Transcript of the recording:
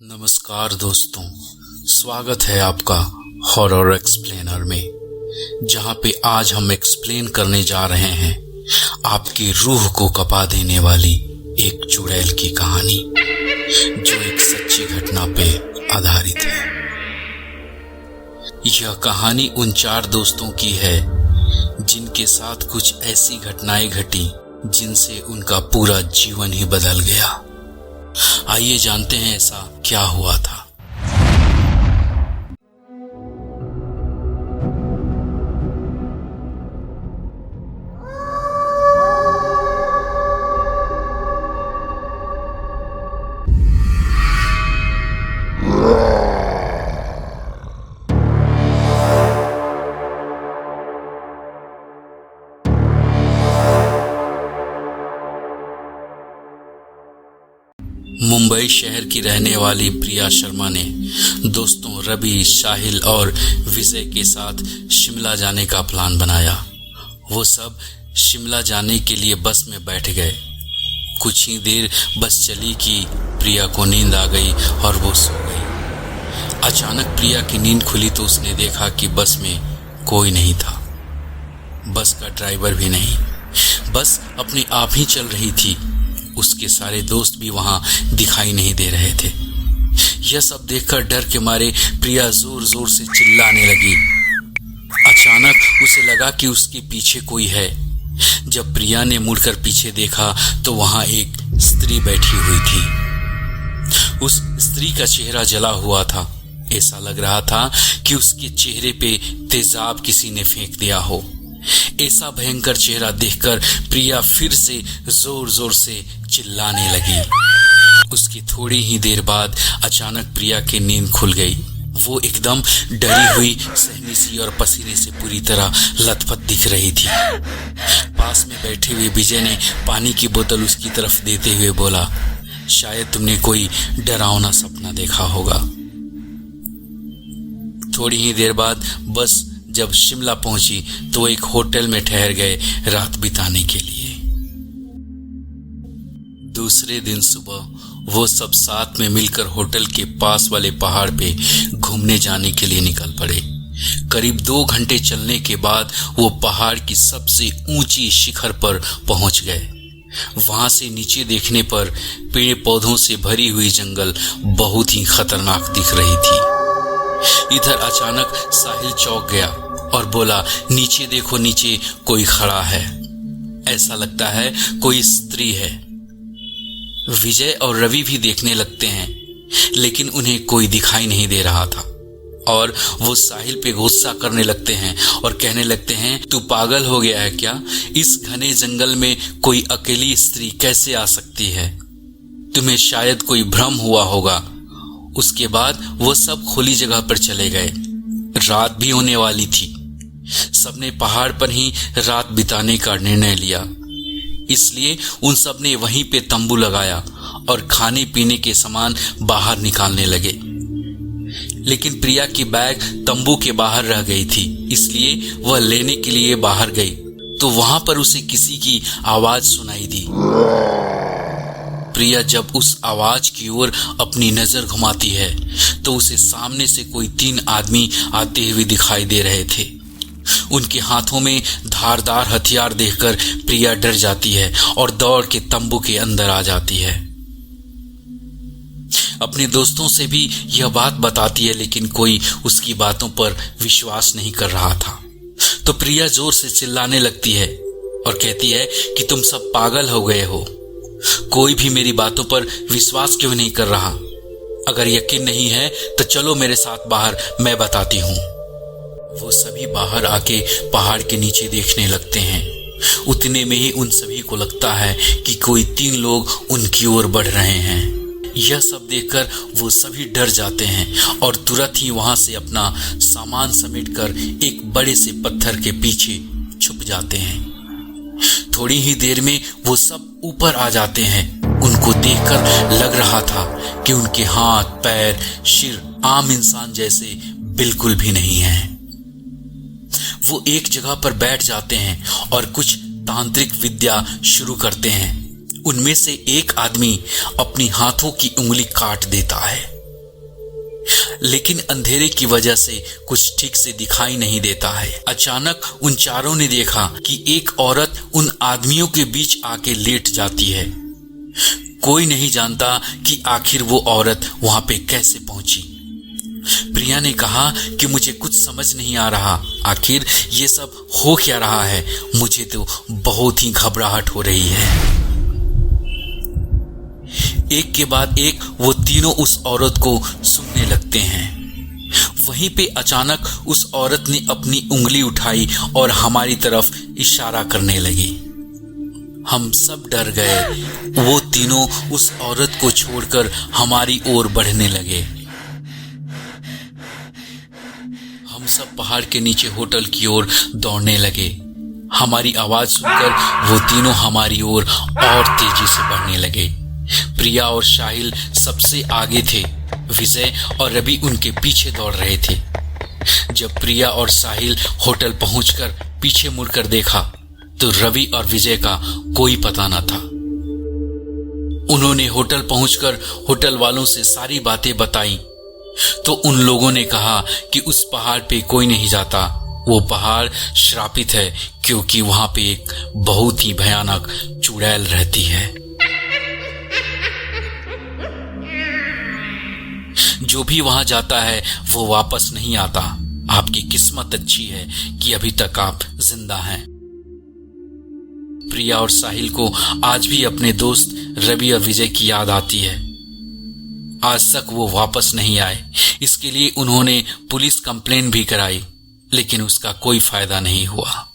नमस्कार दोस्तों, स्वागत है आपका हॉरर एक्सप्लेनर में, जहां पे आज हम एक्सप्लेन करने जा रहे हैं आपकी रूह को कपा देने वाली एक चुड़ैल की कहानी, जो एक सच्ची घटना पे आधारित है। यह कहानी उन 4 दोस्तों की है जिनके साथ कुछ ऐसी घटनाएं घटी जिनसे उनका पूरा जीवन ही बदल गया। आइए जानते हैं ऐसा क्या हुआ था। मुंबई शहर की रहने वाली प्रिया शर्मा ने दोस्तों रवि, साहिल और विजय के साथ शिमला जाने का प्लान बनाया। वो सब शिमला जाने के लिए बस में बैठ गए। कुछ ही देर बस चली कि प्रिया को नींद आ गई और वो सो गई। अचानक प्रिया की नींद खुली तो उसने देखा कि बस में कोई नहीं था। बस का ड्राइवर भी नहीं, बस अपने आप ही चल रही थी। उसके सारे दोस्त भी वहां दिखाई नहीं दे रहे थे। यह सब देखकर डर के मारे प्रिया जोर जोर से चिल्लाने लगी। अचानक उसे लगा कि उसके पीछे कोई है। जब प्रिया ने मुड़कर पीछे देखा तो वहां एक स्त्री बैठी हुई थी। उस स्त्री का चेहरा जला हुआ था। ऐसा लग रहा था कि उसके चेहरे पे तेजाब किसी ने फेंक दिया हो। ऐसा भयंकर चेहरा देखकर प्रिया फिर से जोर जोर से चिल्लाने लगी। उसकी थोड़ी ही देर बाद अचानक प्रिया की नींद खुल गई। वो एकदम डरी हुई, सहमी सी और पसीने से पूरी तरह लथपथ दिख रही थी। पास में बैठे हुए विजय ने पानी की बोतल उसकी तरफ देते हुए बोला, शायद तुमने कोई डरावना सपना देखा होगा। थोड़ी ही देर बाद बस जब शिमला पहुंची तो वो एक होटल में ठहर गए रात बिताने के लिए। दूसरे दिन सुबह वो सब साथ में मिलकर होटल के पास वाले पहाड़ पे घूमने जाने के लिए निकल पड़े। करीब 2 घंटे चलने के बाद वो पहाड़ की सबसे ऊंची शिखर पर पहुंच गए। वहां से नीचे देखने पर पेड़ पौधों से भरी हुई जंगल बहुत ही खतरनाक दिख रही थी। इधर अचानक साहिल चौंक गया और बोला, नीचे देखो, नीचे कोई खड़ा है। ऐसा लगता है कोई स्त्री है। विजय और रवि भी देखने लगते हैं, लेकिन उन्हें कोई दिखाई नहीं दे रहा था और वो साहिल पे गुस्सा करने लगते हैं और कहने लगते हैं, तू पागल हो गया है क्या? इस घने जंगल में कोई अकेली स्त्री कैसे आ सकती है? तुम्हें शायद कोई भ्रम हुआ होगा। उसके बाद वो सब खुली जगह पर चले गए। रात भी होने वाली थी। सबने पहाड़ पर ही रात बिताने का निर्णय लिया, इसलिए उन सब ने वहीं पे तंबू लगाया और खाने पीने के सामान बाहर निकालने लगे। लेकिन प्रिया की बैग तंबू के बाहर रह गई थी, इसलिए वह लेने के लिए बाहर गई तो वहां पर उसे किसी की आवाज सुनाई दी। प्रिया जब उस आवाज की ओर अपनी नजर घुमाती है तो उसे सामने से कोई 3 आदमी आते हुए दिखाई दे रहे थे। उनके हाथों में धारदार हथियार देखकर प्रिया डर जाती है और दौड़ के तंबू के अंदर आ जाती है। अपने दोस्तों से भी यह बात बताती है, लेकिन कोई उसकी बातों पर विश्वास नहीं कर रहा था। तो प्रिया जोर से चिल्लाने लगती है और कहती है कि तुम सब पागल हो गए हो। कोई भी मेरी बातों पर विश्वास क्यों नहीं कर रहा? अगर यकीन नहीं है तो चलो मेरे साथ बाहर, मैं बताती हूँ। वो सभी बाहर आके पहाड़ के नीचे देखने लगते हैं। उतने में ही उन सभी को लगता है कि कोई 3 लोग उनकी ओर बढ़ रहे हैं। यह सब देखकर वो सभी डर जाते हैं और तुरंत ही वहां से अपना सामान समेटकर एक बड़े से पत्थर के पीछे छुप जाते हैं। थोड़ी ही देर में वो सब ऊपर आ जाते हैं। उनको देखकर लग रहा था कि उनके हाथ, पैर, सिर आम इंसान जैसे बिल्कुल भी नहीं हैं। वो एक जगह पर बैठ जाते हैं और कुछ तांत्रिक विद्या शुरू करते हैं। उनमें से एक आदमी अपनी हाथों की उंगली काट देता है लेकिन अंधेरे की वजह से कुछ ठीक से दिखाई नहीं देता है। अचानक उन चारों ने देखा कि एक औरत उन आदमियों के बीच आके लेट जाती है। कोई नहीं जानता कि आखिर वो औरत वहां पे कैसे पहुंची। प्रिया ने कहा कि मुझे कुछ समझ नहीं आ रहा, आखिर ये सब हो क्या रहा है। मुझे तो बहुत ही घबराहट हो रही है। एक के बाद एक वो तीनों उस औरत को सुनने लगते हैं। वहीं पे अचानक उस औरत ने अपनी उंगली उठाई और हमारी तरफ इशारा करने लगी। हम सब डर गए। वो तीनों उस औरत को छोड़कर हमारी ओर बढ़ने लगे। हम सब पहाड़ के नीचे होटल की ओर दौड़ने लगे। हमारी आवाज सुनकर वो तीनों हमारी ओर और तेजी से बढ़ने लगे। प्रिया और साहिल सबसे आगे थे। विजय और रवि उनके पीछे दौड़ रहे थे। जब प्रिया और साहिल होटल पहुंचकर पीछे मुड़कर देखा तो रवि और विजय का कोई पता न था। उन्होंने होटल पहुंचकर होटल वालों से सारी बातें बताई तो उन लोगों ने कहा कि उस पहाड़ पे कोई नहीं जाता। वो पहाड़ श्रापित है क्योंकि वहां पे एक बहुत ही भयानक चुड़ैल रहती है। जो भी वहां जाता है वो वापस नहीं आता। आपकी किस्मत अच्छी है कि अभी तक आप जिंदा हैं। प्रिया और साहिल को आज भी अपने दोस्त रवि और विजय की याद आती है। आज तक वो वापस नहीं आए। इसके लिए उन्होंने पुलिस कंप्लेंट भी कराई, लेकिन उसका कोई फायदा नहीं हुआ।